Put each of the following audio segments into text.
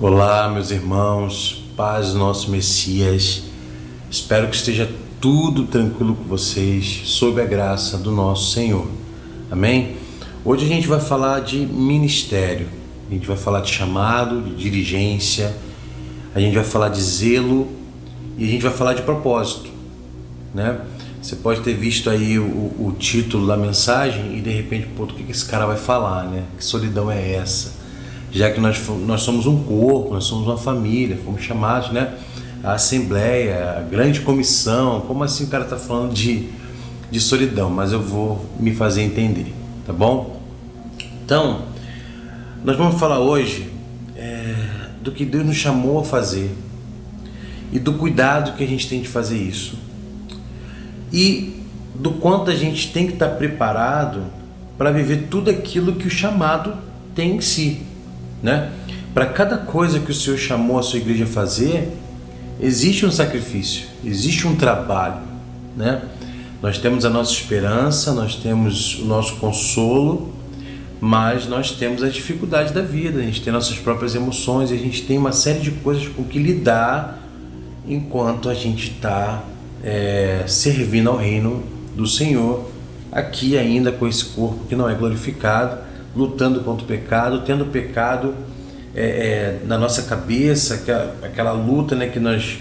Olá, meus irmãos, paz do nosso Messias. Espero que esteja tudo tranquilo com vocês, sob a graça do nosso Senhor. Amém? Hoje a gente vai falar de ministério, a gente vai falar de chamado, de diligência, a gente vai falar de zelo e a gente vai falar de propósito, né? Você pode ter visto aí o título da mensagem e de repente, pô, o que esse cara vai falar, né? Que solidão é essa? Já que nós somos um corpo, nós somos uma família, fomos chamados, né? A Assembleia, a grande comissão, como assim o cara está falando de solidão? Mas eu vou me fazer entender, tá bom? Então, nós vamos falar hoje do que Deus nos chamou a fazer e do cuidado que a gente tem de fazer isso e do quanto a gente tem que estar preparado para viver tudo aquilo que o chamado tem em si, né? Para cada coisa que o Senhor chamou a sua igreja a fazer, existe um sacrifício, existe um trabalho, né? Nós temos a nossa esperança, nós temos o nosso consolo, mas nós temos a dificuldade da vida, a gente tem nossas próprias emoções, a gente tem uma série de coisas com que lidar enquanto a gente está servindo ao reino do Senhor, aqui ainda com esse corpo que não é glorificado, lutando contra o pecado, tendo o pecado na nossa cabeça, aquela luta, né, que nós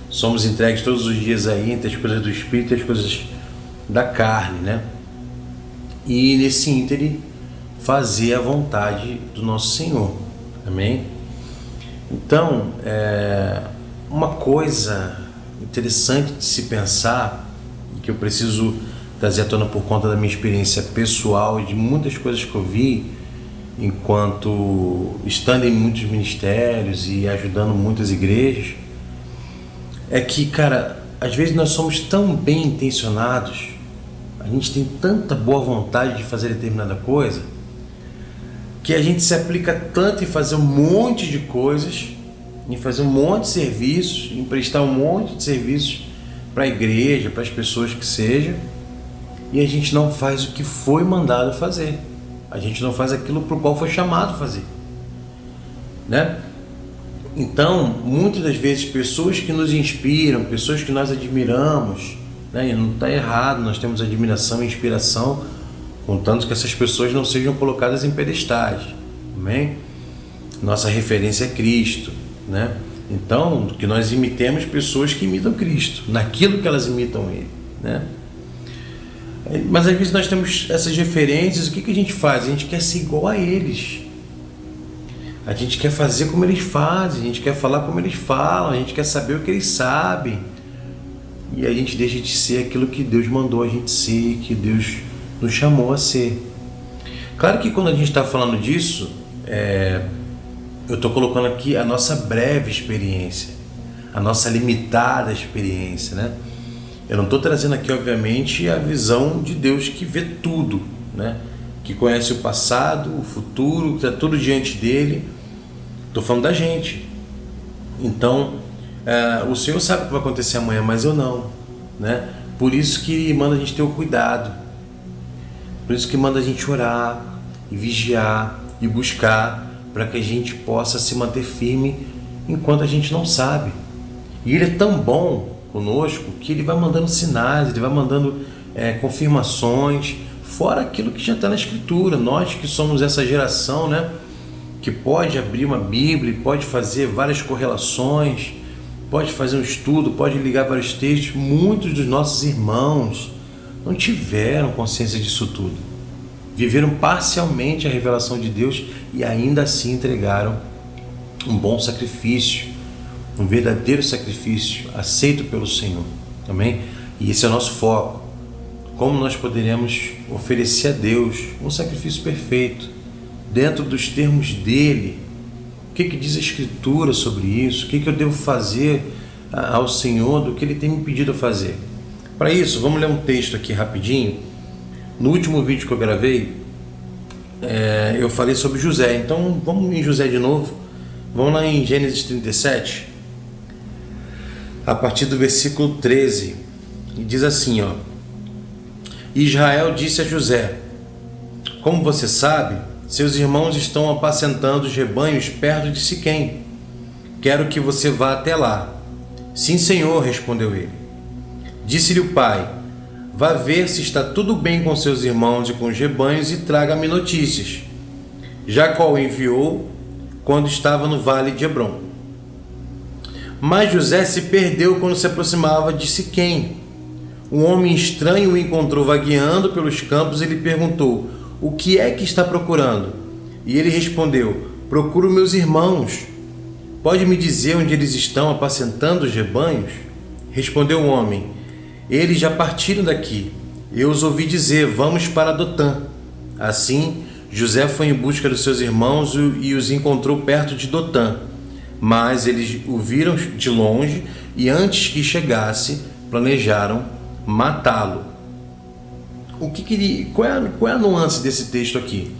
somos entregues todos os dias aí entre as coisas do Espírito e as coisas da carne, né? E nesse ínterim fazer a vontade do nosso Senhor, amém? Então, uma coisa interessante de se pensar, e que eu preciso trazer à tona por conta da minha experiência pessoal e de muitas coisas que eu vi enquanto estando em muitos ministérios e ajudando muitas igrejas, é que, cara, às vezes nós somos tão bem intencionados, a gente tem tanta boa vontade de fazer determinada coisa, que a gente se aplica tanto em fazer um monte de coisas, em fazer um monte de serviços, em prestar um monte de serviços para a igreja, para as pessoas que sejam, e a gente não faz o que foi mandado fazer. A gente não faz aquilo para o qual foi chamado a fazer, né? Então, muitas das vezes, pessoas que nos inspiram, pessoas que nós admiramos, né? E não está errado, nós temos admiração e inspiração, contanto que essas pessoas não sejam colocadas em pedestais, amém? Nossa referência é Cristo, né? Então, que nós imitemos pessoas que imitam Cristo, naquilo que elas imitam Ele, né? Mas às vezes nós temos essas referências, o que a gente faz? A gente quer ser igual a eles, a gente quer fazer como eles fazem, a gente quer falar como eles falam, a gente quer saber o que eles sabem, e a gente deixa de ser aquilo que Deus mandou a gente ser, que Deus nos chamou a ser. Claro que quando a gente está falando disso, eu estou colocando aqui a nossa breve experiência, a nossa limitada experiência, né? Eu não estou trazendo aqui, obviamente, a visão de Deus que vê tudo, né? Que conhece o passado, o futuro, que está tudo diante dele. Estou falando da gente. Então, o Senhor sabe o que vai acontecer amanhã, mas eu não, né? Por isso que manda a gente ter o cuidado. Por isso que manda a gente orar e vigiar e buscar para que a gente possa se manter firme enquanto a gente não sabe. E Ele é tão bom conosco que Ele vai mandando sinais, Ele vai mandando confirmações, fora aquilo que já está na Escritura. Nós que somos essa geração, né, que pode abrir uma Bíblia, pode fazer várias correlações, pode fazer um estudo, pode ligar vários textos. Muitos dos nossos irmãos não tiveram consciência disso tudo, viveram parcialmente a revelação de Deus e ainda assim entregaram um bom sacrifício, um verdadeiro sacrifício aceito pelo Senhor, amém? E esse é o nosso foco. Como nós poderemos oferecer a Deus um sacrifício perfeito, dentro dos termos dele? O que diz a Escritura sobre isso? O que eu devo fazer ao Senhor do que Ele tem me pedido a fazer? Para isso, vamos ler um texto aqui rapidinho. No último vídeo que eu gravei, eu falei sobre José. Então vamos em José de novo. Vamos lá em Gênesis 37, a partir do versículo 13, e diz assim, ó: Israel disse a José: Como você sabe, seus irmãos estão apacentando os rebanhos perto de Siquém, quero que você vá até lá. Sim, senhor, respondeu ele. Disse-lhe o pai: vá ver se está tudo bem com seus irmãos e com os rebanhos e traga-me notícias. Jacó o enviou quando estava no vale de Hebrom. Mas José se perdeu quando se aproximava de Siquém. Um homem estranho o encontrou vagueando pelos campos e lhe perguntou: o que é que está procurando? E ele respondeu: procuro meus irmãos. Pode me dizer onde eles estão apacentando os rebanhos? Respondeu o homem: eles já partiram daqui. Eu os ouvi dizer: vamos para Dotã. Assim, José foi em busca dos seus irmãos e os encontrou perto de Dotã. Mas eles o viram de longe e, antes que chegasse, planejaram matá-lo. Qual é a nuance desse texto aqui?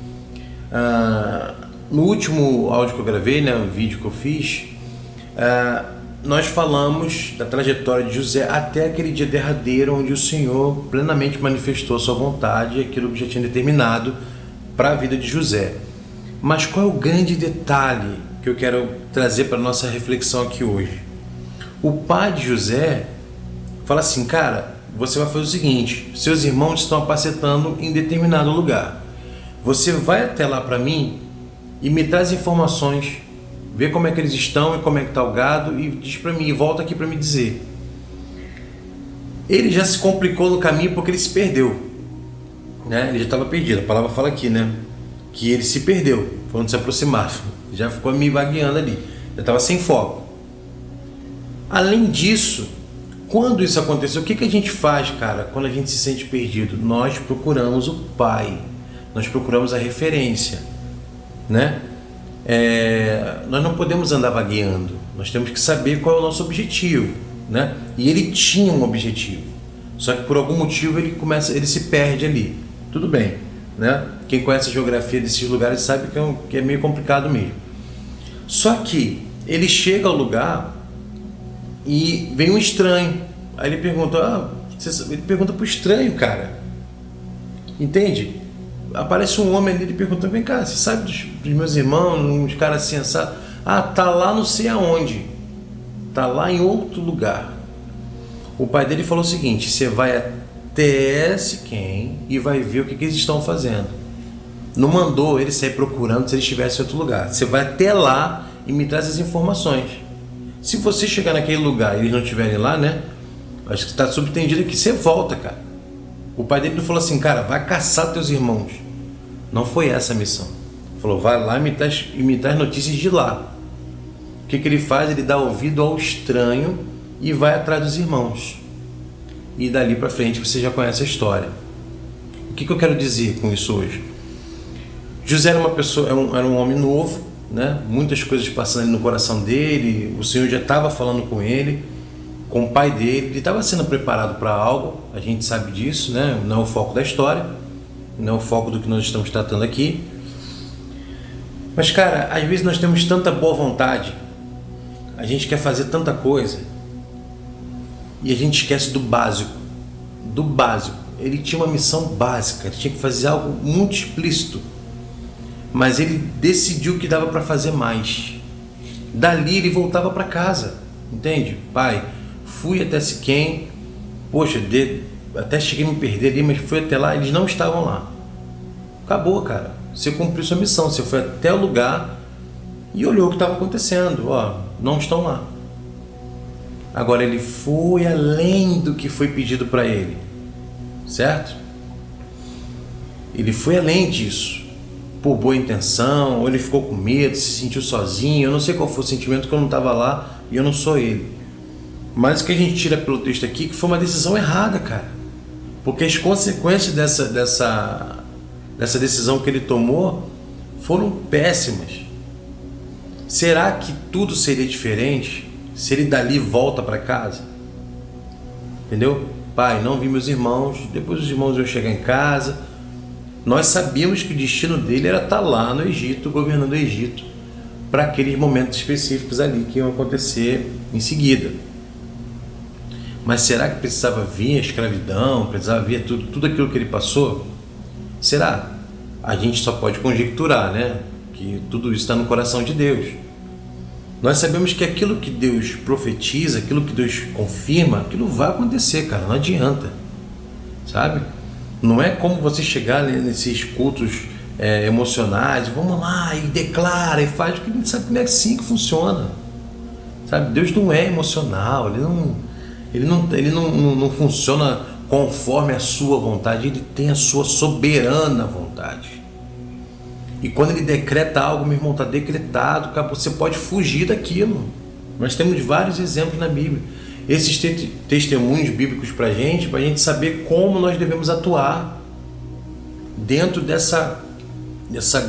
No último áudio que eu gravei, né, o vídeo que eu fiz, nós falamos da trajetória de José até aquele dia derradeiro onde o Senhor plenamente manifestou a sua vontade e aquilo que já tinha determinado para a vida de José. Mas qual é o grande detalhe que eu quero trazer para a nossa reflexão aqui hoje? O pai de José fala assim: cara, você vai fazer o seguinte, seus irmãos estão apacentando em determinado lugar. Você vai até lá para mim e me traz informações, vê como é que eles estão e como é que está o gado e diz para mim, e volta aqui para me dizer. Ele já se complicou no caminho porque ele se perdeu, né? Ele já estava perdido. A palavra fala aqui, né, que ele se perdeu quando se aproximava, já ficou me vagueando ali, já estava sem foco. Além disso, quando isso aconteceu, o que a gente faz, cara, quando a gente se sente perdido? Nós procuramos o pai, nós procuramos a referência, né? Nós não podemos andar vagueando, nós temos que saber qual é o nosso objetivo, né? E ele tinha um objetivo, só que por algum motivo ele se perde ali. Tudo bem, né? Quem conhece a geografia desses lugares sabe que é meio complicado mesmo. Só que ele chega ao lugar e vem um estranho. Aí ele pergunta, ele pergunta pro estranho, cara. Entende? Aparece um homem ali, ele pergunta: vem cá, você sabe dos meus irmãos, uns caras assim, assados? Tá lá não sei aonde. Tá lá em outro lugar. O pai dele falou o seguinte: você vai até Siquém e vai ver o que eles estão fazendo. Não mandou ele sair procurando se eles estivessem em outro lugar. Você vai até lá e me traz as informações. Se você chegar naquele lugar e eles não estiverem lá, né? Acho que está subentendido que você volta, cara. O pai dele não falou assim: cara, vai caçar teus irmãos. Não foi essa a missão. Ele falou: vai lá e me traz notícias de lá. O que ele faz? Ele dá ouvido ao estranho e vai atrás dos irmãos. E dali para frente você já conhece a história. O que eu quero dizer com isso hoje? José era uma pessoa, era um homem novo, né? Muitas coisas passando ali no coração dele. O Senhor já estava falando com ele, com o pai dele. Ele estava sendo preparado para algo, a gente sabe disso, né? Não é o foco da história, não é o foco do que nós estamos tratando aqui. Mas, cara, às vezes nós temos tanta boa vontade, a gente quer fazer tanta coisa e a gente esquece do básico. Do básico. Ele tinha uma missão básica, ele tinha que fazer algo muito explícito, mas ele decidiu que dava para fazer mais. Dali ele voltava para casa, entende? Pai, fui até Siquém, poxa, até cheguei a me perder ali, mas fui até lá, eles não estavam lá. Acabou, cara. Você cumpriu sua missão, você foi até o lugar e olhou o que estava acontecendo. Não estão lá. Agora ele foi além do que foi pedido para ele, certo? Ele foi além disso, por boa intenção, ou ele ficou com medo, se sentiu sozinho. Eu não sei qual foi o sentimento, que eu não estava lá e eu não sou ele. Mas o que a gente tira pelo texto aqui, que foi uma decisão errada, cara. Porque as consequências dessa decisão que ele tomou foram péssimas. Será que tudo seria diferente se ele dali volta para casa? Entendeu? Pai, não vi meus irmãos, depois os irmãos iam chegar em casa. Nós sabíamos que o destino dele era estar lá no Egito, governando o Egito, para aqueles momentos específicos ali que iam acontecer em seguida. Mas será que precisava vir a escravidão, precisava vir tudo aquilo que ele passou? Será? A gente só pode conjecturar, né? Que tudo isso está no coração de Deus. Nós sabemos que aquilo que Deus profetiza, aquilo que Deus confirma, aquilo vai acontecer, cara, não adianta, sabe? Não é como você chegar nesses cultos emocionais, vamos lá e declara e faz, porque a gente sabe que não é assim que funciona, sabe? Deus não é emocional, ele não funciona conforme a sua vontade, ele tem a sua soberana vontade. E quando ele decreta algo, meu irmão, está decretado, cara, você pode fugir daquilo. Nós temos vários exemplos na Bíblia. Esses testemunhos bíblicos para a gente saber como nós devemos atuar dentro dessa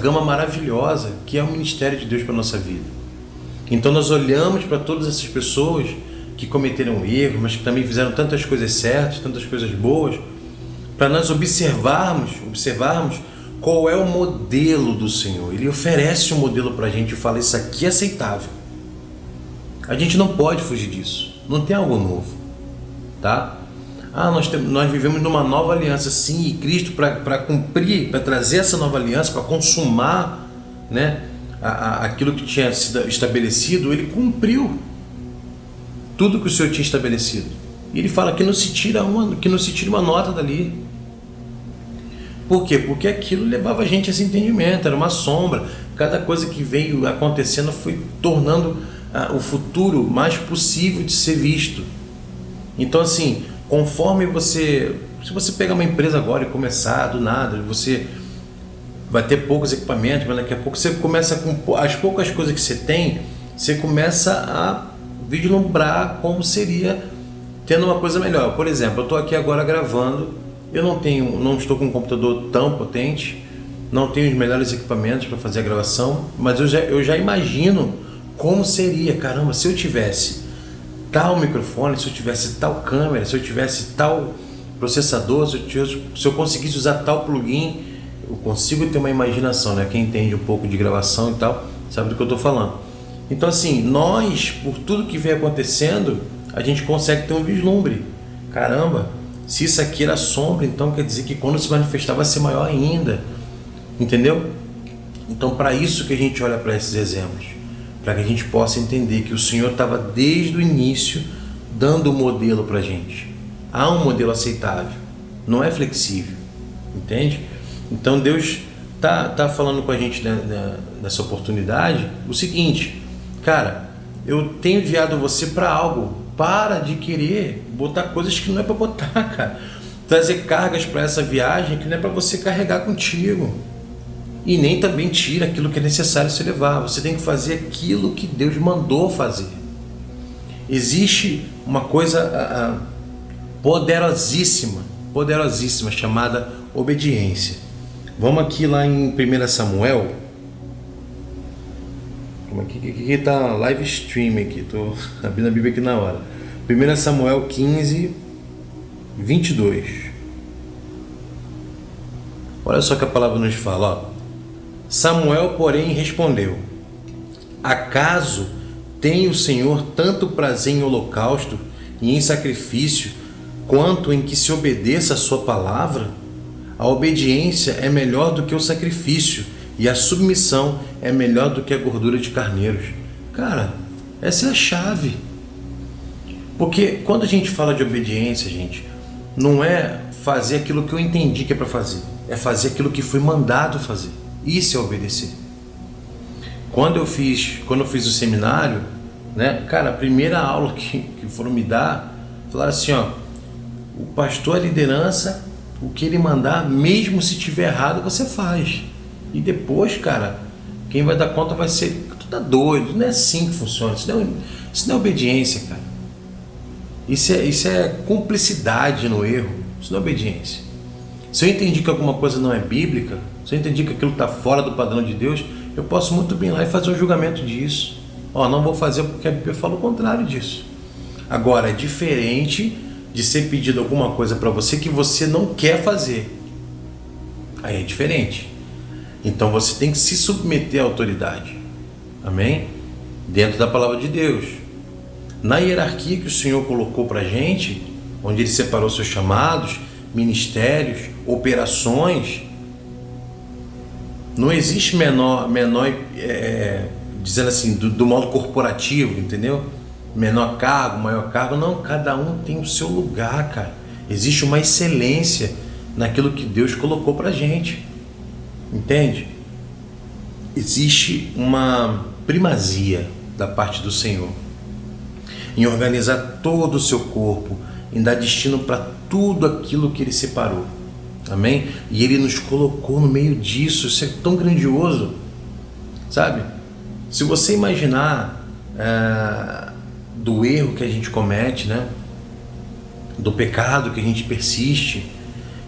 gama maravilhosa que é o ministério de Deus para a nossa vida. Então nós olhamos para todas essas pessoas que cometeram erros, mas que também fizeram tantas coisas certas, tantas coisas boas, para nós observarmos qual é o modelo do Senhor. Ele oferece um modelo para a gente e fala, isso aqui é aceitável. A gente não pode fugir disso. Não tem algo novo, tá? Nós vivemos numa nova aliança, sim, e Cristo, para cumprir, para trazer essa nova aliança, para consumar, né, aquilo que tinha sido estabelecido, ele cumpriu tudo que o Senhor tinha estabelecido. E ele fala que não se tira uma nota dali. Por quê? Porque aquilo levava a gente a esse entendimento, era uma sombra. Cada coisa que veio acontecendo foi tornando o futuro mais possível de ser visto. Então, assim, se você pegar uma empresa agora e começar do nada, você vai ter poucos equipamentos, mas daqui a pouco você começa com as poucas coisas que você tem, você começa a vislumbrar como seria tendo uma coisa melhor. Por exemplo, eu estou aqui agora gravando. Eu não estou com um computador tão potente, não tenho os melhores equipamentos para fazer a gravação, mas eu já imagino como seria, caramba, se eu tivesse tal microfone, se eu tivesse tal câmera, se eu tivesse tal processador, se eu conseguisse usar tal plugin. Eu consigo ter uma imaginação, né? Quem entende um pouco de gravação e tal, sabe do que eu estou falando. Então, assim, nós, por tudo que vem acontecendo, a gente consegue ter um vislumbre. Caramba, se isso aqui era sombra, então quer dizer que quando se manifestar vai ser maior ainda. Entendeu? Então, para isso que a gente olha para esses exemplos, para que a gente possa entender que o Senhor estava desde o início dando o modelo para a gente. Há um modelo aceitável, não é flexível, entende? Então Deus tá falando com a gente nessa oportunidade o seguinte, cara, eu tenho enviado você para algo. Para de querer botar coisas que não é para botar, cara. Trazer cargas para essa viagem que não é para você carregar contigo. E nem também tira aquilo que é necessário se levar. Você tem que fazer aquilo que Deus mandou fazer. Existe uma coisa poderosíssima chamada obediência. Vamos aqui lá em 1 Samuel. Aqui tá live stream aqui, tô abrindo a Bíblia aqui na hora. 1 Samuel 15, 22. Olha só que a palavra nos fala, ó. Samuel, porém, respondeu: acaso tem o Senhor tanto prazer em holocausto e em sacrifício, quanto em que se obedeça a sua palavra? A obediência é melhor do que o sacrifício, e a submissão é melhor do que a gordura de carneiros. Cara, essa é a chave. Porque quando a gente fala de obediência, gente, não é fazer aquilo que eu entendi que é para fazer. É fazer aquilo que foi mandado fazer. Isso é obedecer. Quando eu fiz o seminário, né, cara, a primeira aula que foram me dar, falaram assim, ó, o pastor, a liderança, o que ele mandar, mesmo se tiver errado, você faz. E depois, cara, quem vai dar conta vai ser... Tu tá doido, não é assim que funciona. Isso não é obediência, cara. Isso é cumplicidade no erro. Isso não é obediência. Se eu entendi que alguma coisa não é bíblica, se eu entendi que aquilo está fora do padrão de Deus, eu posso muito bem ir lá e fazer um julgamento disso. Ó, não vou fazer porque a Bíblia fala o contrário disso. Agora, é diferente de ser pedido alguma coisa para você que você não quer fazer. Aí é diferente. Então você tem que se submeter à autoridade. Amém? Dentro da palavra de Deus. Na hierarquia que o Senhor colocou para a gente, onde Ele separou seus chamados, ministérios, operações, não existe menor dizendo assim, do modo corporativo, entendeu? Menor cargo, maior cargo. Não, cada um tem o seu lugar, cara. Existe uma excelência naquilo que Deus colocou pra gente, entende? Existe uma primazia da parte do Senhor em organizar todo o seu corpo, em dar destino para tudo aquilo que Ele separou, amém? E Ele nos colocou no meio disso. Isso é tão grandioso, sabe? Se você imaginar do erro que a gente comete, né? Do pecado que a gente persiste,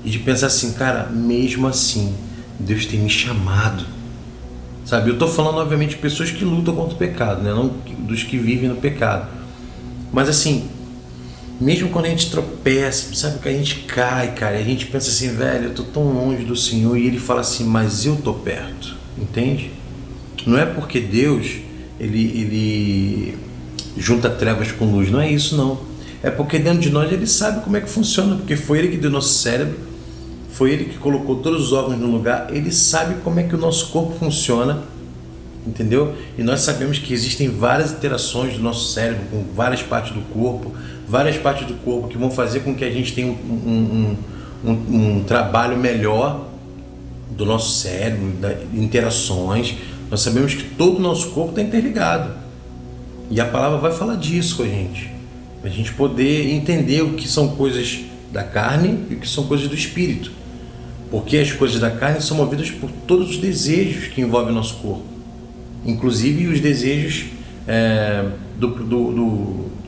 e de pensar assim, cara, mesmo assim Deus tem me chamado, sabe? Eu estou falando obviamente de pessoas que lutam contra o pecado, né? Não dos que vivem no pecado, mas assim, mesmo quando a gente tropeça, sabe, que a gente cai, cara, a gente pensa assim, velho, eu tô tão longe do Senhor, e Ele fala assim, mas eu tô perto, entende? Não é porque Deus ele junta trevas com luz, não é isso não. É porque dentro de nós Ele sabe como é que funciona, porque foi Ele que deu nosso cérebro, foi Ele que colocou todos os órgãos no lugar, Ele sabe como é que o nosso corpo funciona, entendeu? E nós sabemos que existem várias interações do nosso cérebro com várias partes do corpo, que vão fazer com que a gente tenha um trabalho melhor do nosso cérebro, das interações. Nós sabemos que todo o nosso corpo está interligado, e a palavra vai falar disso com a gente poder entender o que são coisas da carne e o que são coisas do espírito, porque as coisas da carne são movidas por todos os desejos que envolvem o nosso corpo, inclusive os desejos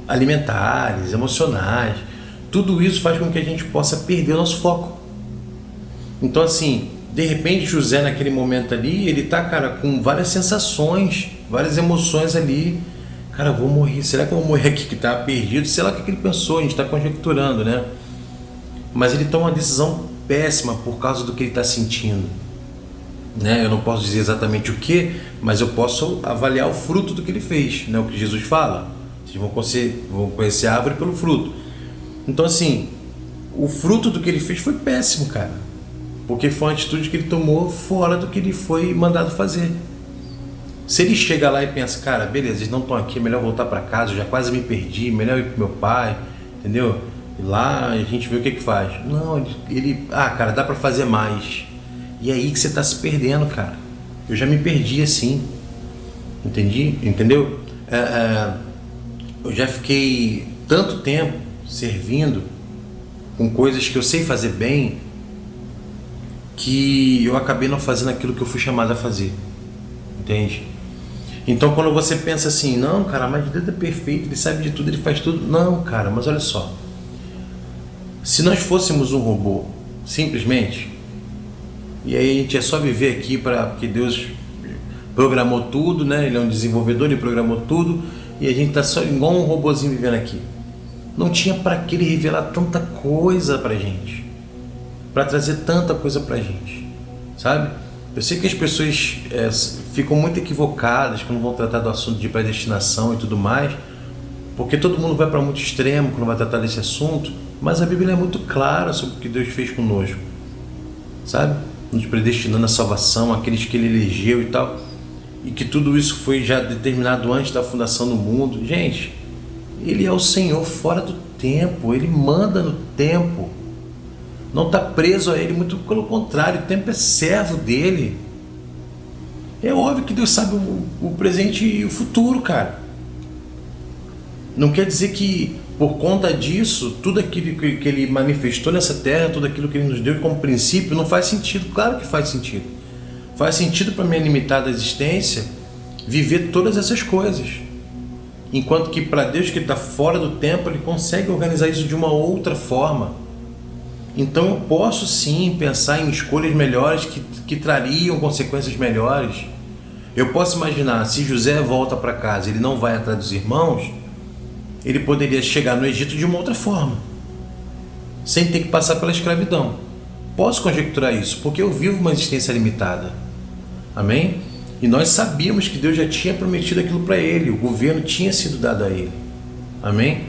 alimentares, emocionais. Tudo isso faz com que a gente possa perder o nosso foco. Então assim, de repente José naquele momento ali, ele tá, cara, com várias sensações, várias emoções ali. Cara, eu vou morrer, será que eu vou morrer aqui, que tá perdido? Sei lá o que ele pensou, a gente está conjecturando, né? Mas ele toma uma decisão péssima por causa do que ele está sentindo, né? Eu não posso dizer exatamente o que, mas eu posso avaliar o fruto do que ele fez, né? O que Jesus fala, vocês vão conhecer a árvore pelo fruto. Então assim, o fruto do que ele fez foi péssimo, cara, porque foi uma atitude que ele tomou fora do que ele foi mandado fazer. Se ele chega lá e pensa, cara, beleza, eles não estão aqui, é melhor voltar para casa, eu já quase me perdi, melhor ir pro meu pai, entendeu? E lá a gente vê o que faz. Não, cara, dá para fazer mais. E é aí que você está se perdendo, cara. Eu já me perdi assim, entendeu? Eu já fiquei tanto tempo servindo com coisas que eu sei fazer bem, que eu acabei não fazendo aquilo que eu fui chamado a fazer, entende? Então quando você pensa assim, não, cara, mas Deus é perfeito, Ele sabe de tudo, Ele faz tudo. Não, cara, mas olha só, se nós fôssemos um robô, simplesmente, e aí a gente é só viver aqui porque Deus programou tudo, né? Ele é um desenvolvedor, Ele programou tudo, e a gente tá só igual um robozinho vivendo aqui. Não tinha para que Ele revelar tanta coisa pra gente, para trazer tanta coisa pra gente, sabe? Eu sei que as pessoas ficam muito equivocadas quando vão tratar do assunto de predestinação e tudo mais, porque todo mundo vai para muito extremo quando vai tratar desse assunto, mas a Bíblia é muito clara sobre o que Deus fez conosco, sabe? Nos predestinando à salvação, aqueles que Ele elegeu e tal, e que tudo isso foi já determinado antes da fundação do mundo. Gente, Ele é o Senhor fora do tempo, Ele manda no tempo, não está preso a Ele, muito pelo contrário, o tempo é servo dEle. É óbvio que Deus sabe o presente e o futuro, cara. Não quer dizer que por conta disso, tudo aquilo que Ele manifestou nessa terra, tudo aquilo que Ele nos deu como princípio, não faz sentido. Claro que faz sentido. Faz sentido para a minha limitada existência viver todas essas coisas. Enquanto que para Deus, que está fora do tempo, Ele consegue organizar isso de uma outra forma. Então eu posso sim pensar em escolhas melhores que trariam consequências melhores. Eu posso imaginar, se José volta para casa, ele não vai atrás dos irmãos, ele poderia chegar no Egito de uma outra forma, sem ter que passar pela escravidão. Posso conjecturar isso, porque eu vivo uma existência limitada. Amém? E nós sabíamos que Deus já tinha prometido aquilo para ele, o governo tinha sido dado a ele. Amém?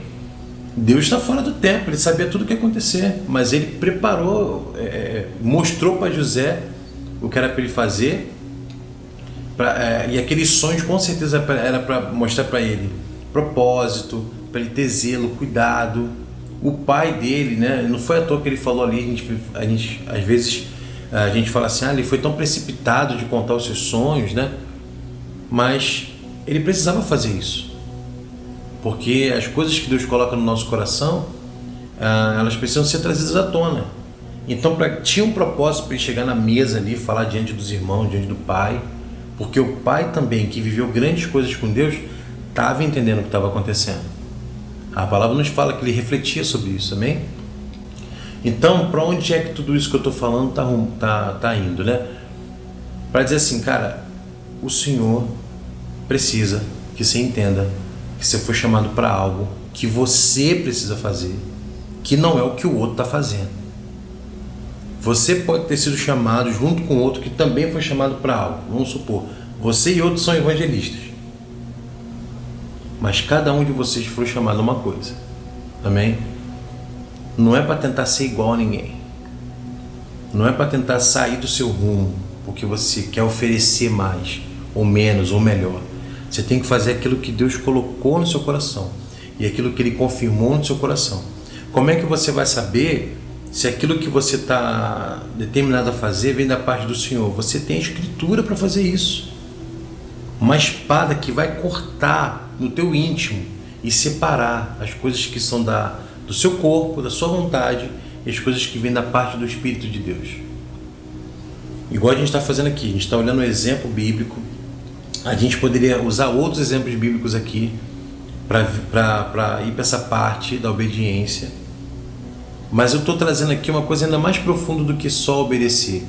Deus está fora do tempo, Ele sabia tudo o que ia acontecer, mas Ele preparou, mostrou para José o que era para ele fazer, E aqueles sonhos com certeza era para mostrar para ele propósito, para ele ter zelo, cuidado. O pai dele, né? Não foi à toa que ele falou ali. Às vezes a gente fala assim, ele foi tão precipitado de contar os seus sonhos, né? Mas ele precisava fazer isso, porque as coisas que Deus coloca no nosso coração, elas precisam ser trazidas à tona. Então tinha um propósito para ele chegar na mesa ali, falar diante dos irmãos, diante do pai, porque o pai também, que viveu grandes coisas com Deus, estava entendendo o que estava acontecendo. A palavra nos fala que ele refletia sobre isso, amém? Então, para onde é que tudo isso que eu estou falando tá indo, né? Para dizer assim, cara, o Senhor precisa que você entenda que você foi chamado para algo que você precisa fazer, que não é o que o outro está fazendo. Você pode ter sido chamado junto com outro que também foi chamado para algo. Vamos supor, você e outro são evangelistas, mas cada um de vocês foi chamado a uma coisa, amém? Não é para tentar ser igual a ninguém, não é para tentar sair do seu rumo, porque você quer oferecer mais, ou menos, ou melhor. Você tem que fazer aquilo que Deus colocou no seu coração e aquilo que Ele confirmou no seu coração. Como é que você vai saber se aquilo que você está determinado a fazer vem da parte do Senhor? Você tem a Escritura para fazer isso. Uma espada que vai cortar no teu íntimo e separar as coisas que são do seu corpo, da sua vontade, e as coisas que vêm da parte do Espírito de Deus. Igual a gente está fazendo aqui, a gente está olhando um exemplo bíblico. A gente poderia usar outros exemplos bíblicos aqui para ir para essa parte da obediência. Mas eu estou trazendo aqui uma coisa ainda mais profunda do que só obedecer,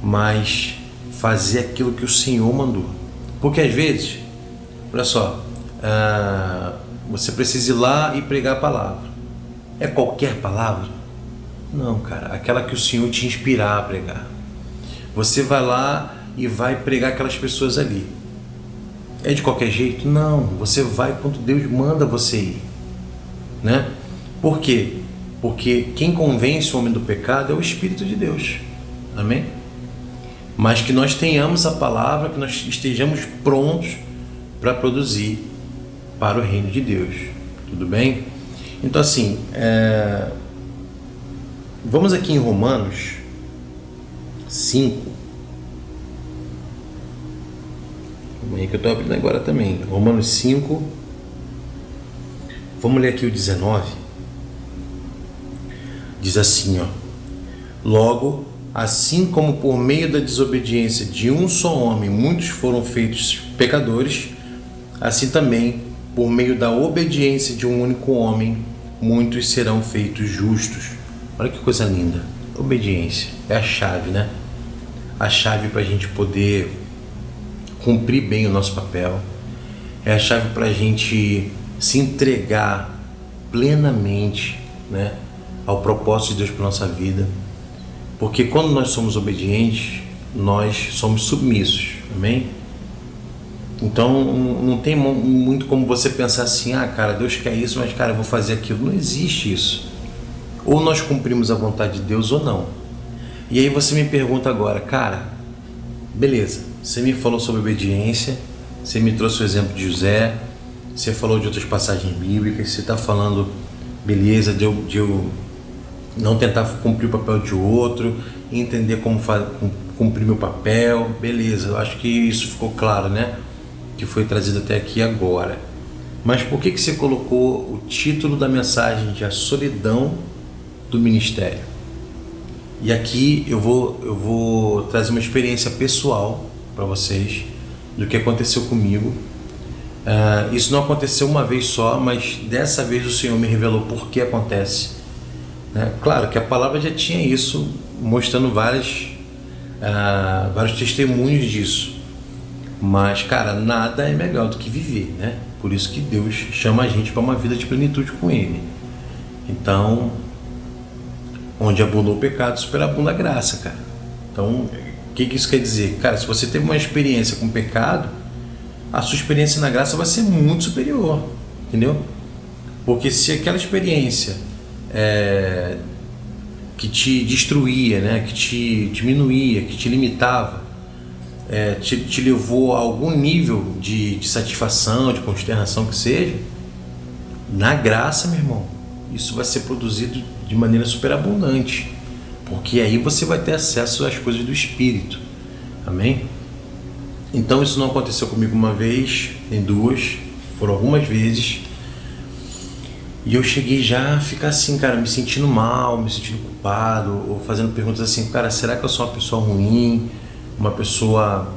mas fazer aquilo que o Senhor mandou. Porque às vezes, olha só, você precisa ir lá e pregar a palavra. É qualquer palavra? Não, cara, aquela que o Senhor te inspirar a pregar. Você vai lá e vai pregar aquelas pessoas ali. É de qualquer jeito? Não, você vai quando Deus manda você ir, né? Por quê? Porque quem convence o homem do pecado é o Espírito de Deus, amém? Mas que nós tenhamos a palavra, que nós estejamos prontos para produzir para o reino de Deus, tudo bem? Então assim, vamos aqui em Romanos 5. Aí que eu estou abrindo agora também, Romanos 5, vamos ler aqui o 19, diz assim, logo, assim como por meio da desobediência de um só homem muitos foram feitos pecadores, assim também por meio da obediência de um único homem muitos serão feitos justos. Olha que coisa linda, obediência é a chave, né? A chave para a gente poder cumprir bem o nosso papel, é a chave para a gente se entregar plenamente, né, ao propósito de Deus para nossa vida, porque quando nós somos obedientes, nós somos submissos, amém? Então não tem muito como você pensar assim, cara, Deus quer isso, mas cara, eu vou fazer aquilo. Não existe isso. Ou nós cumprimos a vontade de Deus ou não. E aí você me pergunta agora, cara, beleza, você me falou sobre obediência, você me trouxe o exemplo de José, você falou de outras passagens bíblicas, você está falando, beleza, de eu não tentar cumprir o papel de outro, entender como cumprir meu papel, beleza, eu acho que isso ficou claro, né? Que foi trazido até aqui agora. Mas por que você colocou o título da mensagem de A Solidão do Ministério? E aqui eu vou trazer uma experiência pessoal para vocês do que aconteceu comigo. Isso não aconteceu uma vez só, mas dessa vez o Senhor me revelou por que acontece. Claro que a palavra já tinha isso, mostrando vários testemunhos disso. Mas, cara, nada é melhor do que viver, né? Por isso que Deus chama a gente para uma vida de plenitude com Ele. Então, onde abundou o pecado, superabunda a graça, cara. Então, o que isso quer dizer? Cara, se você teve uma experiência com o pecado, a sua experiência na graça vai ser muito superior, entendeu? Porque se aquela experiência que te destruía, né, que te diminuía, que te limitava, te levou a algum nível de satisfação, de consternação que seja, na graça, meu irmão, isso vai ser produzido de maneira superabundante, porque aí você vai ter acesso às coisas do Espírito. Amém? Então isso não aconteceu comigo uma vez, nem duas, foram algumas vezes. E eu cheguei já a ficar assim, cara, me sentindo mal, me sentindo culpado, ou fazendo perguntas assim, cara, será que eu sou uma pessoa ruim? Uma pessoa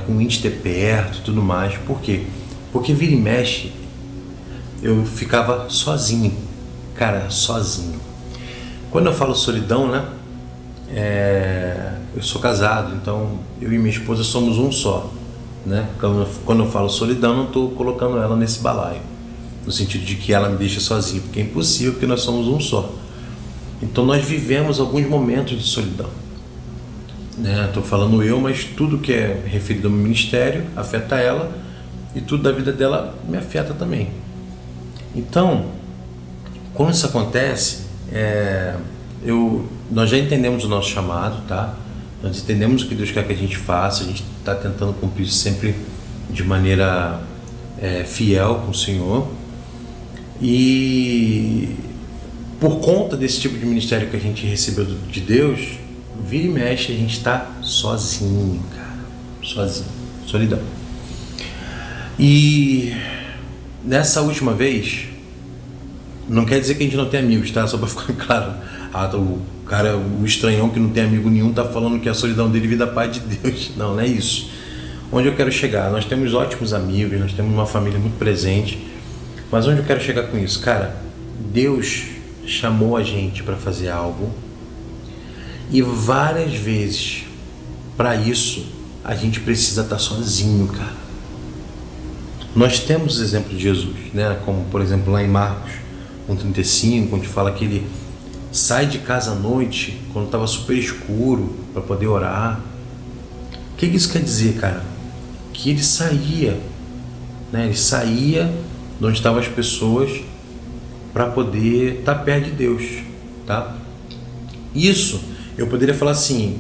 ruim de ter perto e tudo mais. Por quê? Porque vira e mexe, eu ficava sozinho, cara, sozinho. Quando eu falo solidão, né? Eu sou casado, então eu e minha esposa somos um só, né? Quando eu falo solidão, não estou colocando ela nesse balaio, no sentido de que ela me deixa sozinho, porque é impossível, porque nós somos um só. Então nós vivemos alguns momentos de solidão, né? Estou falando eu, mas tudo que é referido ao meu ministério afeta ela, e tudo da vida dela me afeta também. Então, quando isso acontece, nós já entendemos o nosso chamado, tá? Nós entendemos o que Deus quer que a gente faça, a gente está tentando cumprir isso sempre de maneira fiel com o Senhor. E por conta desse tipo de ministério que a gente recebeu de Deus, vira e mexe, a gente está sozinho, cara, sozinho, solidão. E nessa última vez, não quer dizer que a gente não tem amigos, tá? Só para ficar claro. O estranhão que não tem amigo nenhum tá falando que a solidão dele vem da paz de Deus. Não, não é isso. Onde eu quero chegar? Nós temos ótimos amigos, nós temos uma família muito presente. Mas onde eu quero chegar com isso? Cara, Deus chamou a gente para fazer algo, e várias vezes, para isso, a gente precisa estar sozinho, cara. Nós temos exemplo de Jesus, né? Como, por exemplo, lá em Marcos 1,35, onde fala que ele sai de casa à noite, quando estava super escuro, para poder orar. O que isso quer dizer, cara? Que ele saía, né? Ele saía de onde estavam as pessoas para poder estar perto de Deus, tá? Isso, eu poderia falar assim,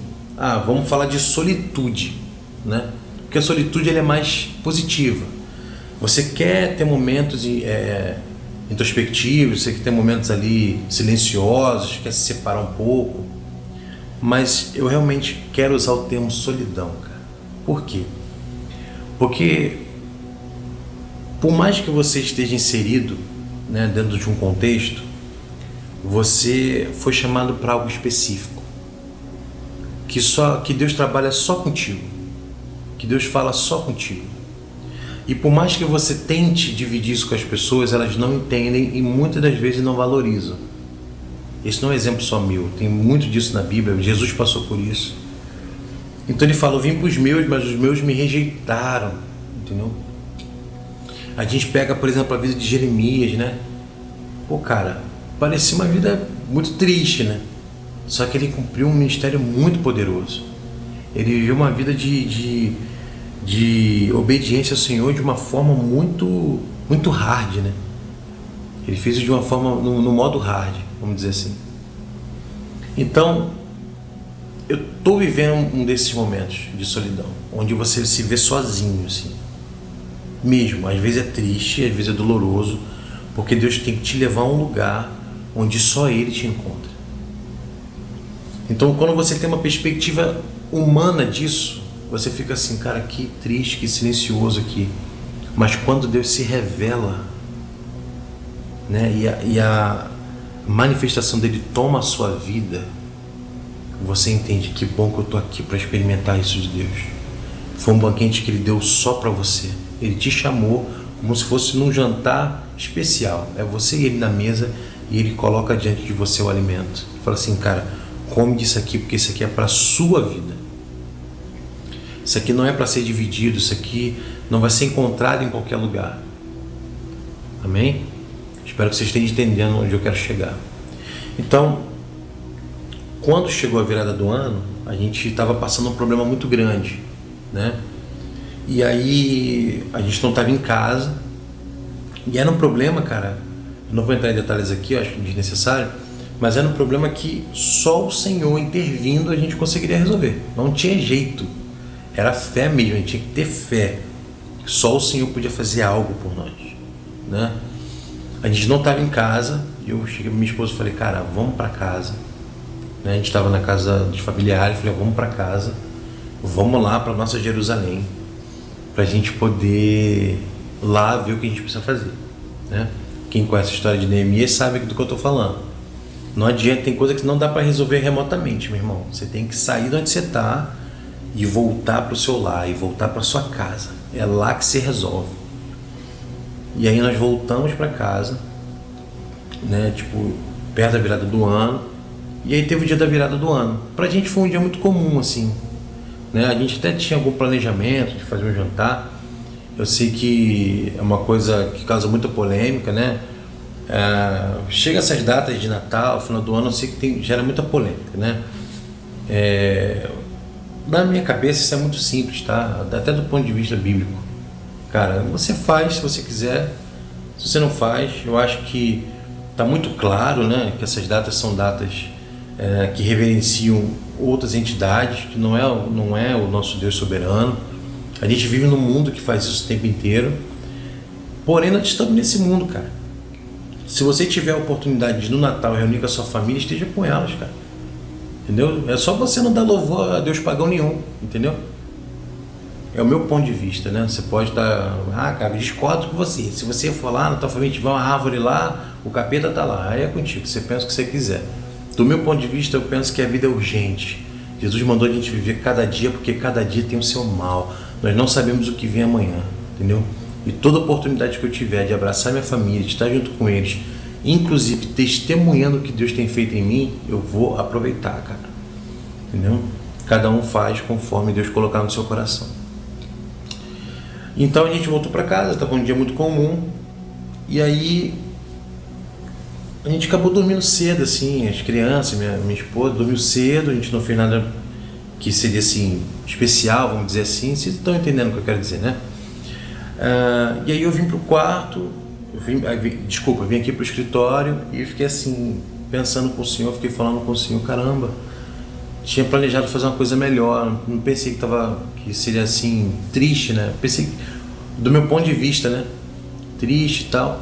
vamos falar de solitude, né? Porque a solitude ela é mais positiva. Você quer ter momentos introspectivos, você quer ter momentos ali silenciosos, quer se separar um pouco, mas eu realmente quero usar o termo solidão, cara. Por quê? Porque por mais que você esteja inserido, né, dentro de um contexto, você foi chamado para algo específico, que Deus trabalha só contigo, que Deus fala só contigo. E por mais que você tente dividir isso com as pessoas, elas não entendem e muitas das vezes não valorizam. Esse não é um exemplo só meu, tem muito disso na Bíblia, Jesus passou por isso. Então ele fala, eu vim para os meus, mas os meus me rejeitaram, entendeu? A gente pega, por exemplo, a vida de Jeremias, né? Pô, cara, parecia uma vida muito triste, né? Só que ele cumpriu um ministério muito poderoso. Ele viveu uma vida de obediência ao Senhor de uma forma muito, muito hard, né? Ele fez isso de uma forma, no modo hard, vamos dizer assim. Então, eu estou vivendo um desses momentos de solidão, onde você se vê sozinho, assim. Mesmo, às vezes é triste, às vezes é doloroso, porque Deus tem que te levar a um lugar onde só Ele te encontra. Então, quando você tem uma perspectiva humana disso, você fica assim, cara, que triste, que silencioso aqui. Mas quando Deus se revela, né, e a manifestação dele toma a sua vida, você entende que bom que eu estou aqui para experimentar isso de Deus. Foi um banquete que Ele deu só para você. Ele te chamou como se fosse num jantar especial. É você e Ele na mesa, e Ele coloca diante de você o alimento. Fala assim, cara, come disso aqui, porque isso aqui é para a sua vida. Isso aqui não é para ser dividido, isso aqui não vai ser encontrado em qualquer lugar. Amém? Espero que vocês estejam entendendo onde eu quero chegar. Então, quando chegou a virada do ano, a gente estava passando um problema muito grande, né? E aí a gente não estava em casa, e era um problema, cara, eu não vou entrar em detalhes aqui, eu acho que é desnecessário, mas era um problema que só o Senhor intervindo a gente conseguiria resolver. Não tinha jeito. Era fé mesmo, a gente tinha que ter fé. Só o Senhor podia fazer algo por nós, né? A gente não estava em casa, eu cheguei para minha esposa e falei, cara, vamos para casa, né? A gente estava na casa dos familiares, falei, vamos para casa, vamos lá para nossa Jerusalém, para a gente poder lá ver o que a gente precisa fazer, né? Quem conhece a história de Neemias sabe do que eu estou falando. Não adianta, tem coisa que não dá para resolver remotamente, meu irmão. Você tem que sair de onde você está e voltar para o seu lar, e voltar para sua casa. É lá que se resolve. E aí nós voltamos para casa, né? Tipo, perto da virada do ano. E aí teve o dia da virada do ano. Pra gente foi um dia muito comum, assim, né? A gente até tinha algum planejamento de fazer um jantar. Eu sei que é uma coisa que causa muita polêmica, né? Chega essas datas de Natal, final do ano, eu sei que gera muita polêmica, né? Na minha cabeça isso é muito simples, tá? Até do ponto de vista bíblico. Cara, você faz se você quiser, se você não faz, eu acho que está muito claro, né? Que essas datas são datas que reverenciam outras entidades, que não é o nosso Deus soberano. A gente vive num mundo que faz isso o tempo inteiro, porém nós estamos nesse mundo, cara. Se você tiver a oportunidade de no Natal reunir com a sua família, esteja com elas, cara. Entendeu? É só você não dar louvor a Deus pagão nenhum, entendeu? É o meu ponto de vista, né? Você pode estar... cara, eu discordo com você. Se você for lá na tua família, tiver uma árvore lá, o capeta tá lá. Aí é contigo, você pensa o que você quiser. Do meu ponto de vista, eu penso que a vida é urgente. Jesus mandou a gente viver cada dia, porque cada dia tem o seu mal. Nós não sabemos o que vem amanhã, entendeu? E toda oportunidade que eu tiver de abraçar minha família, de estar junto com eles, inclusive testemunhando o que Deus tem feito em mim, eu vou aproveitar, cara. Entendeu? Cada um faz conforme Deus colocar no seu coração. Então a gente voltou para casa, estava um dia muito comum, e aí a gente acabou dormindo cedo, assim, as crianças, minha esposa dormiu cedo, a gente não fez nada que seria assim, especial, vamos dizer assim, vocês estão entendendo o que eu quero dizer, né? E aí eu vim pro quarto, vim aqui pro escritório e fiquei assim, pensando com o Senhor, fiquei falando com o Senhor, caramba, tinha planejado fazer uma coisa melhor, não pensei que seria assim, triste, né? Pensei, do meu ponto de vista, né? Triste e tal.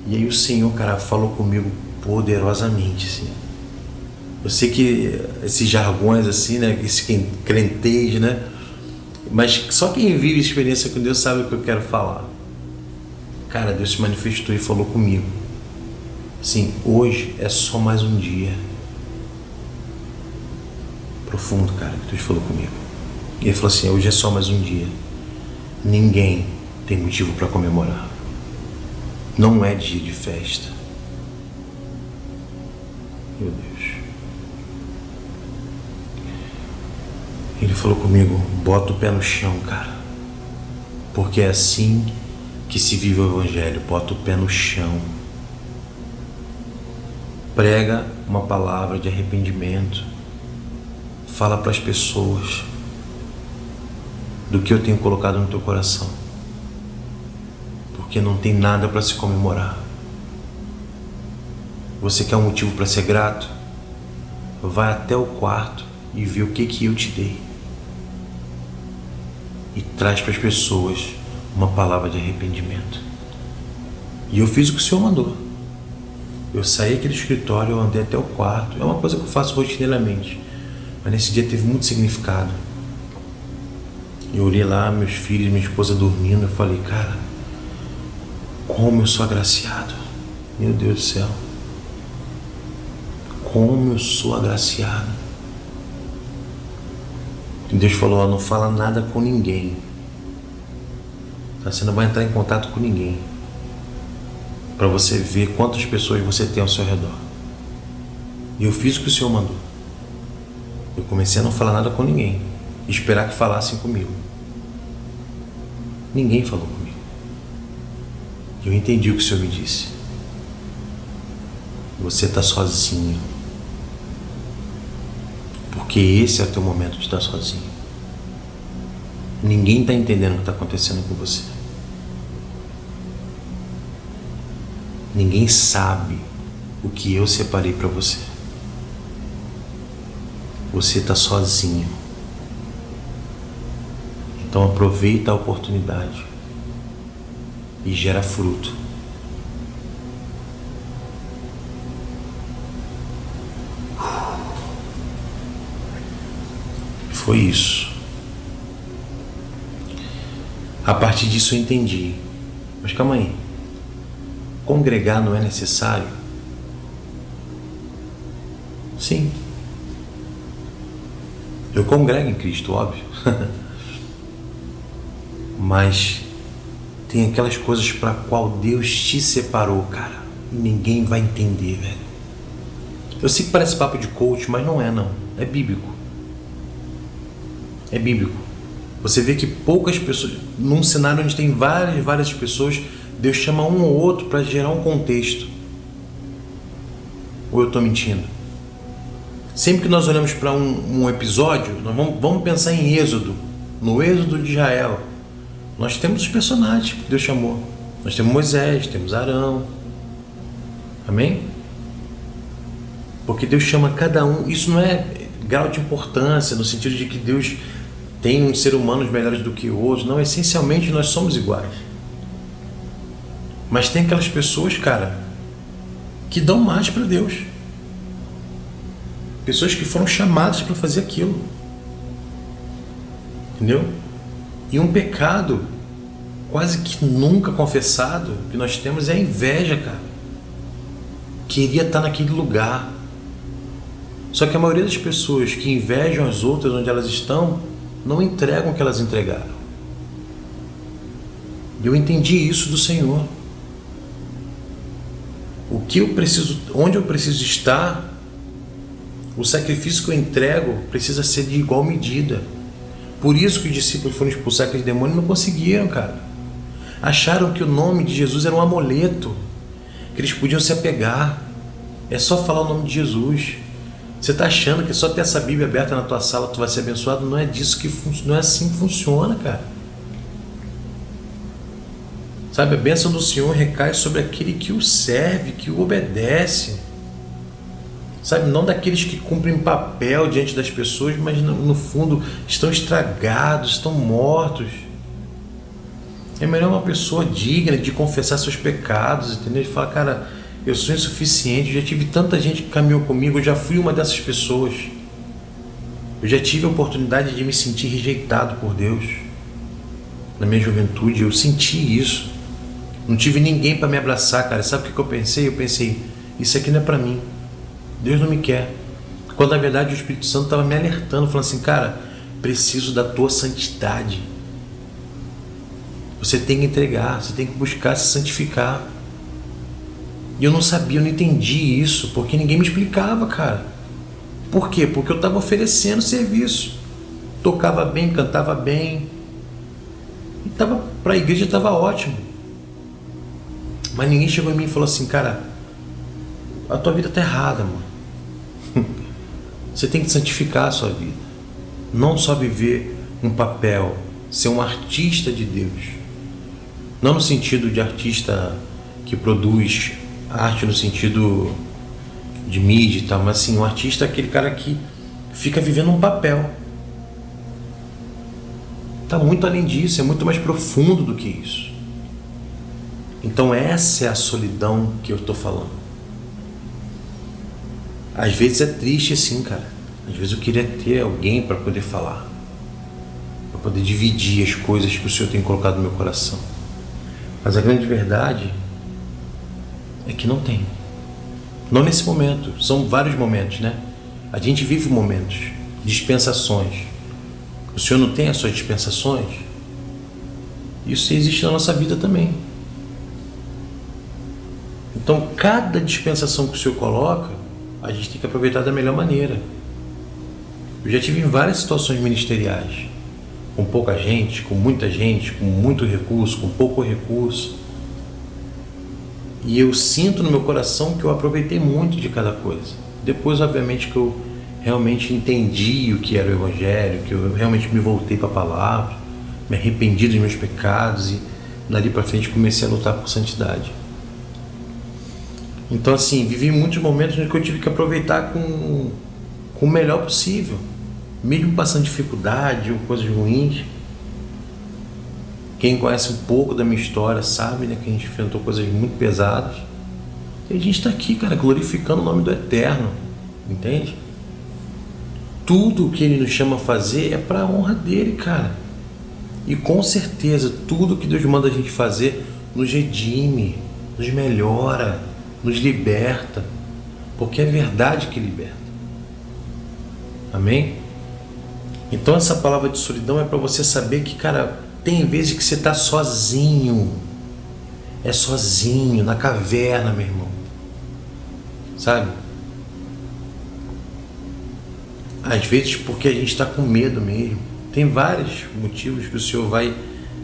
E aí o Senhor, cara, falou comigo poderosamente, assim. Eu sei que esses jargões, assim, né? Esse crentez, né? Mas só quem vive experiência com Deus sabe o que eu quero falar. Cara, Deus se manifestou e falou comigo. Sim, hoje é só mais um dia. Profundo, cara, que Deus falou comigo. E ele falou assim, hoje é só mais um dia. Ninguém tem motivo para comemorar. Não é dia de festa. Meu Deus. Ele falou comigo, bota o pé no chão, cara. Porque é assim que se vive o Evangelho, bota o pé no chão. Prega uma palavra de arrependimento. Fala para as pessoas do que eu tenho colocado no teu coração. Porque não tem nada para se comemorar. Você quer um motivo para ser grato? Vai até o quarto e vê o que eu te dei. E traz para as pessoas uma palavra de arrependimento. E eu fiz o que o Senhor mandou. Eu saí aqui do escritório, eu andei até o quarto. É uma coisa que eu faço rotineiramente. Mas nesse dia teve muito significado. Eu olhei lá, meus filhos, minha esposa dormindo. Eu falei, cara, como eu sou agraciado. Meu Deus do céu. Como eu sou agraciado. E Deus falou, ó, não fala nada com ninguém. Você não vai entrar em contato com ninguém. Para você ver quantas pessoas você tem ao seu redor. E eu fiz o que o Senhor mandou. Eu comecei a não falar nada com ninguém. Esperar que falassem comigo. Ninguém falou comigo. Eu entendi o que o Senhor me disse. Você está sozinho. Porque esse é o teu momento de estar sozinho. Ninguém está entendendo o que está acontecendo com você. Ninguém sabe o que eu separei para você. Você está sozinho. Então aproveita a oportunidade e gera fruto. Foi isso. A partir disso eu entendi. Mas calma aí. Congregar não é necessário? Sim. Eu congrego em Cristo, óbvio. Mas tem aquelas coisas para qual Deus te separou, cara. E ninguém vai entender, velho. Eu sei que parece papo de coach, mas não é, não. É bíblico. É bíblico. Você vê que poucas pessoas, num cenário onde tem várias pessoas, Deus chama um ou outro para gerar um contexto. Ou eu estou mentindo? Sempre que nós olhamos para um episódio, nós vamos pensar em Êxodo. No Êxodo de Israel, nós temos os personagens que Deus chamou. Nós temos Moisés, temos Arão. Amém? Porque Deus chama cada um. Isso não é grau de importância, no sentido de que Deus tem uns seres humanos melhores do que outros. Não, essencialmente nós somos iguais. Mas tem aquelas pessoas, cara, que dão mais para Deus. Pessoas que foram chamadas para fazer aquilo. Entendeu? E um pecado quase que nunca confessado que nós temos é a inveja, cara. Queria estar naquele lugar. Só que a maioria das pessoas que invejam as outras onde elas estão não entregam o que elas entregaram. Eu entendi isso do Senhor. O que eu preciso, onde eu preciso estar, o sacrifício que eu entrego precisa ser de igual medida. Por isso que os discípulos foram expulsar aqueles demônios e não conseguiram, cara. Acharam que o nome de Jesus era um amuleto, que eles podiam se apegar. É só falar o nome de Jesus. Você está achando que só ter essa Bíblia aberta na tua sala tu vai ser abençoado? Não é disso que não é assim que funciona, cara. Sabe, a bênção do Senhor recai sobre aquele que o serve, que o obedece. Sabe, não daqueles que cumprem papel diante das pessoas, mas no fundo estão estragados, estão mortos. É melhor uma pessoa digna de confessar seus pecados, entendeu? De falar, cara, eu sou insuficiente, eu já tive tanta gente que caminhou comigo, eu já fui uma dessas pessoas. Eu já tive a oportunidade de me sentir rejeitado por Deus. Na minha juventude, eu senti isso. Não tive ninguém para me abraçar, cara. Sabe o que eu pensei? Eu pensei, isso aqui não é para mim. Deus não me quer. Quando na verdade o Espírito Santo estava me alertando, falando assim, cara, preciso da tua santidade. Você tem que entregar, você tem que buscar se santificar. E eu não sabia, eu não entendi isso, porque ninguém me explicava, cara. Por quê? Porque eu estava oferecendo serviço. Tocava bem, cantava bem. E para a igreja estava ótimo. Mas ninguém chegou em mim e falou assim, cara, a tua vida está errada, mano. Você tem que santificar a sua vida. Não só viver um papel, ser um artista de Deus. Não no sentido de artista que produz arte no sentido de mídia e tal, mas assim, um artista é aquele cara que fica vivendo um papel. Está muito além disso, é muito mais profundo do que isso. Então essa é a solidão que eu estou falando. Às vezes é triste assim, cara. Às vezes eu queria ter alguém para poder falar, para poder dividir as coisas que o Senhor tem colocado no meu coração. Mas a grande verdade é que não tem. Não nesse momento. São vários momentos, né? A gente vive momentos, dispensações. O Senhor não tem as suas dispensações? Isso existe na nossa vida também. Então, cada dispensação que o Senhor coloca, a gente tem que aproveitar da melhor maneira. Eu já tive em várias situações ministeriais, com pouca gente, com muita gente, com muito recurso, com pouco recurso. E eu sinto no meu coração que eu aproveitei muito de cada coisa. Depois, obviamente, que eu realmente entendi o que era o Evangelho, que eu realmente me voltei para a palavra, me arrependi dos meus pecados e dali para frente comecei a lutar por santidade. Então assim, vivi muitos momentos em que eu tive que aproveitar com o melhor possível, mesmo passando dificuldade ou coisas ruins, Quem conhece um pouco da minha história sabe, né, que a gente enfrentou coisas muito pesadas. E a gente está aqui, cara, glorificando o nome do Eterno, entende? Tudo o que Ele nos chama a fazer é para a honra dEle, cara. E com certeza, tudo que Deus manda a gente fazer nos redime, nos melhora, nos liberta, porque é verdade que liberta. Amém? Então essa palavra de solidão é para você saber que, cara, tem vezes que você está sozinho. É sozinho, na caverna, meu irmão. Sabe? Às vezes porque a gente está com medo mesmo. Tem vários motivos que o Senhor vai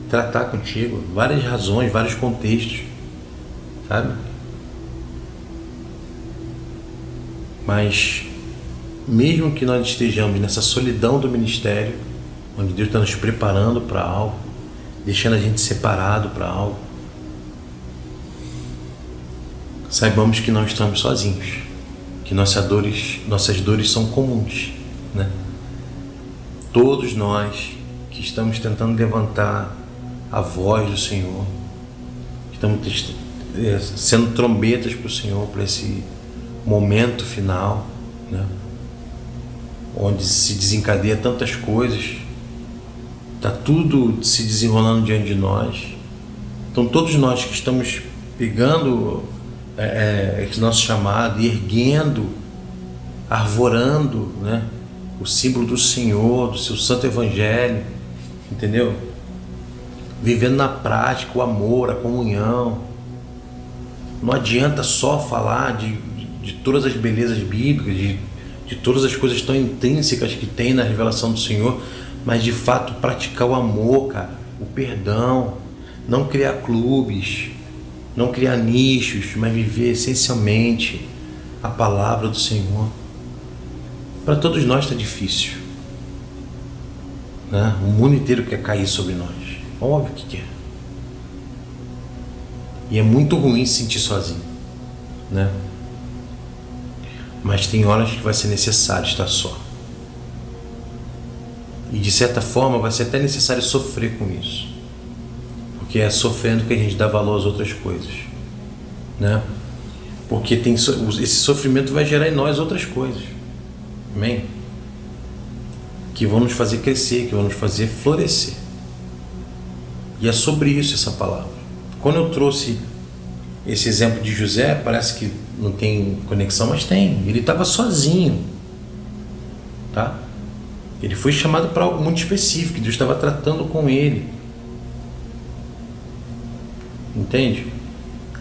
tratar contigo, várias razões, vários contextos, sabe? Mas mesmo que nós estejamos nessa solidão do ministério, onde Deus está nos preparando para algo, deixando a gente separado para algo, saibamos que não estamos sozinhos, que nossas dores são comuns, né? Todos nós que estamos tentando levantar a voz do Senhor, estamos sendo trombetas para o Senhor, para esse momento final, né? Onde se desencadeia tantas coisas, está tudo se desenrolando diante de nós. Então todos nós que estamos pegando esse nosso chamado e erguendo, arvorando, né, o símbolo do Senhor, do seu santo evangelho, entendeu? Vivendo na prática o amor, a comunhão. Não adianta só falar de todas as belezas bíblicas, de todas as coisas tão intrínsecas que tem na revelação do Senhor, mas de fato praticar o amor, cara, o perdão, não criar clubes, não criar nichos, mas viver essencialmente a palavra do Senhor. Para todos nós está difícil, né? O mundo inteiro quer cair sobre nós, óbvio que quer. E é muito ruim se sentir sozinho, né? Mas tem horas que vai ser necessário estar só. E de certa forma vai ser até necessário sofrer com isso. Porque é sofrendo que a gente dá valor às outras coisas, né? Porque esse sofrimento vai gerar em nós outras coisas. Amém? Que vão nos fazer crescer, que vão nos fazer florescer. E é sobre isso essa palavra. Quando eu trouxe esse exemplo de José, parece que não tem conexão, mas tem. Ele estava sozinho, tá? Ele foi chamado para algo muito específico, Deus estava tratando com ele. Entende?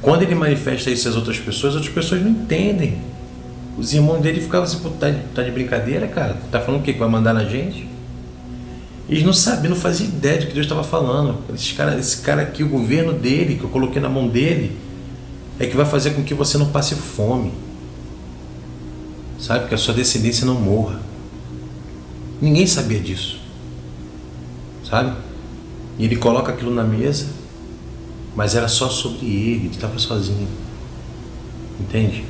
Quando ele manifesta isso às outras pessoas não entendem. Os irmãos dele ficavam assim, pô, tá de brincadeira, cara? Tá falando o quê? Que vai mandar na gente? Eles não sabiam, não faziam ideia do que Deus estava falando. Esse cara aqui, o governo dele, que eu coloquei na mão dele, é que vai fazer com que você não passe fome. Sabe? Que a sua descendência não morra. Ninguém sabia disso. Sabe? E ele coloca aquilo na mesa, mas era só sobre ele estava sozinho. Entende?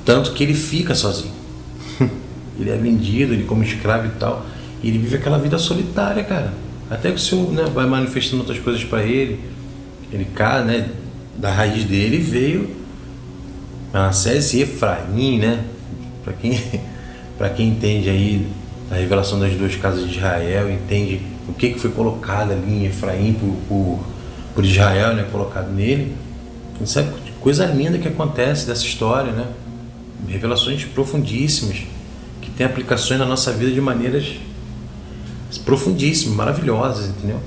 Tanto que ele fica sozinho. Ele é vendido, ele como escravo e tal. E ele vive aquela vida solitária, cara. Até que o Senhor, né, vai manifestando outras coisas para ele. Ele cai, né? Da raiz dele veio Manassés e Efraim, né? Para quem entende aí a revelação das duas casas de Israel, entende o que foi colocado ali em Efraim por Israel, né? Colocado nele. A gente sabe coisa linda que acontece dessa história, né? Revelações profundíssimas que tem aplicações na nossa vida de maneiras profundíssimas, maravilhosas, entendeu?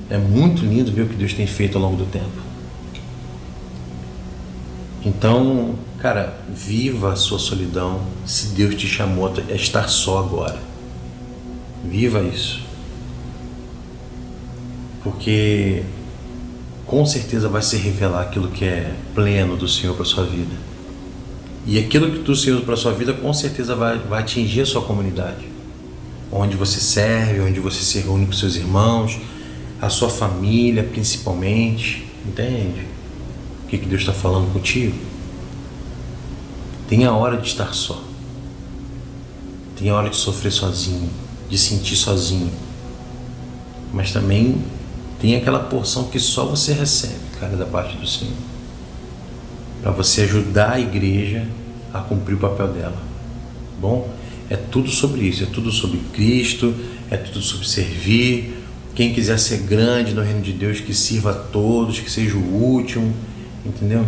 É muito lindo ver o que Deus tem feito ao longo do tempo. Então, cara, viva a sua solidão se Deus te chamou a estar só agora. Viva isso. Porque com certeza vai se revelar aquilo que é pleno do Senhor para a sua vida. E aquilo que do Senhor para a sua vida com certeza vai atingir a sua comunidade. Onde você serve, onde você se reúne com seus irmãos, a sua família principalmente. Entende? O que Deus está falando contigo? Tem a hora de estar só. Tem a hora de sofrer sozinho, de sentir sozinho. Mas também tem aquela porção que só você recebe, cara, da parte do Senhor, para você ajudar a igreja a cumprir o papel dela. Bom, é tudo sobre isso, é tudo sobre Cristo, é tudo sobre servir. Quem quiser ser grande no reino de Deus, que sirva a todos, que seja o último, entendeu?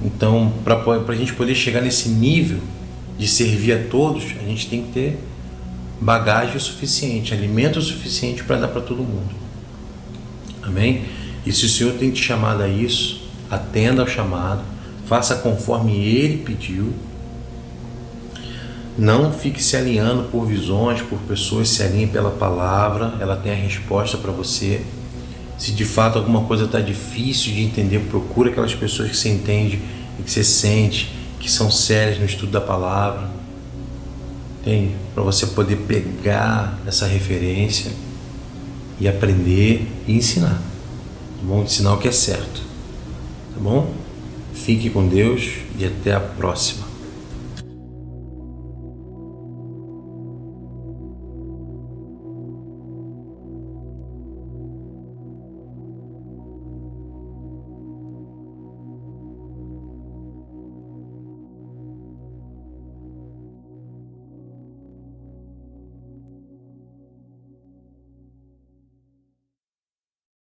Então, para a gente poder chegar nesse nível de servir a todos, a gente tem que ter bagagem o suficiente, alimento o suficiente para dar para todo mundo. Amém? E se o Senhor tem te chamado a isso, atenda ao chamado, faça conforme Ele pediu. Não fique se alinhando por visões, por pessoas, se alinhe pela palavra, ela tem a resposta para você. Se de fato alguma coisa está difícil de entender, procura aquelas pessoas que você entende e que você sente, que são sérias no estudo da palavra, entende? Para você poder pegar essa referência e aprender e ensinar, tá bom? Ensinar o que é certo, tá bom? Fique com Deus e até a próxima.